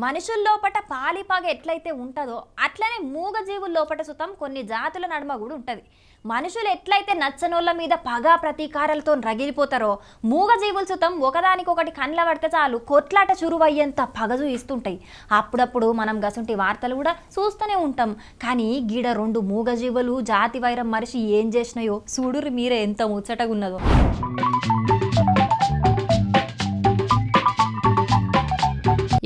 మనుషుల్లోపట పాలిపాగ ఎట్లయితే ఉంటుందో అట్లనే మూగజీవుల లోపట సుతం కొన్ని జాతుల నడుమ కూడా ఉంటుంది. మనుషులు ఎట్లయితే నచ్చనోళ్ళ మీద పగ ప్రతీకారాలతో రగిలిపోతారో మూగజీవులు సుతం ఒకదానికొకటి కండ్ల పడితే చాలు కొట్లాట చురువయ్యేంత పగ చూయిస్తుంటాయి. అప్పుడప్పుడు మనం గసుంటి వార్తలు కూడా చూస్తూనే ఉంటాం. కానీ గీడ రెండు మూగజీవులు జాతి వైరం మనిషి ఏం చేసినాయో చూడురు మీరే ఎంత ముచ్చటగా ఉన్నదో.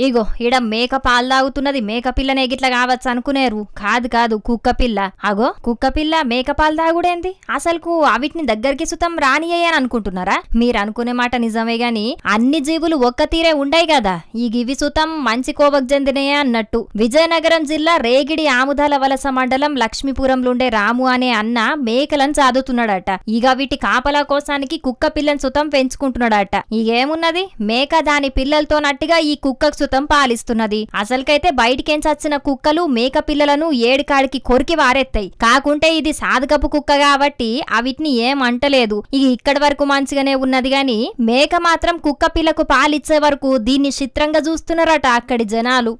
ఇగో ఈడ మేక పాలు తాగుతున్నది, మేక పిల్లనే గిట్లా కావచ్చు అనుకునేరు. కాదు కాదు, కుక్క పిల్ల. అగో కుక్క పిల్ల మేక పాలు తాగుడేంది? అసలుకు అవిటిని దగ్గరికి సుతం రానియ్యని అనుకుంటున్నారా? మీరు అనుకునే మాట నిజమే గాని అన్ని జీవులు ఒక్క తీరే ఉండయి కదా. ఈ గివి సుతం మంచి కోవకు చెందినయే అన్నట్టు. విజయనగరం జిల్లా రేగిడి ఆముదాల వలస మండలం లక్ష్మీపురంలుండే రాము అనే అన్న మేకలను సాదుతున్నాడట. ఇక వీటి కాపలా కోసానికి కుక్క పిల్లని సుతం పెంచుకుంటున్నాడట. ఇగేమున్నది, మేక దాని పిల్లలతో నట్టుగా ఈ కుక్కకు సుతం పాలిస్తున్నది. అసలుకైతే బయటికెంచొచ్చిన కుక్కలు మేక పిల్లలను ఏడికాడికి కొరికి వారెత్తాయి. కాకుంటే ఇది సాధకపు కుక్క కాబట్టి అవిటిని ఏమంటలేదు. ఇక ఇక్కడి వరకు మంచిగానే ఉన్నది గాని మేక మాత్రం కుక్క పిల్లకు పాలిచ్చే వరకు దీన్ని చిత్రంగా చూస్తున్నారట అక్కడి జనాలు.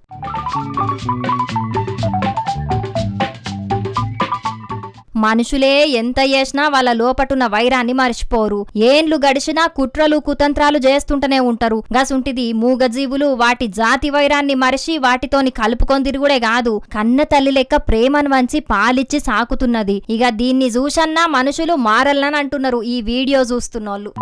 మనుషులే ఎంత చేసినా వాళ్ళ లోపటున్న వైరాన్ని మర్చిపోరు. ఏండ్లు గడిచినా కుట్రలు కుతంత్రాలు చేస్తుంటనే ఉంటారు. గసుంటిది మూగజీవులు వాటి జాతి వైరాన్ని మరిచి వాటితోని కలుపుకొని తిరుగుడే కాదు, కన్న తల్లి లెక్క ప్రేమను వంచి పాలిచ్చి సాకుతున్నది. ఇక దీన్ని చూసన్నా మనుషులు మారల్లని అంటున్నారు ఈ వీడియో చూస్తున్నోళ్ళు.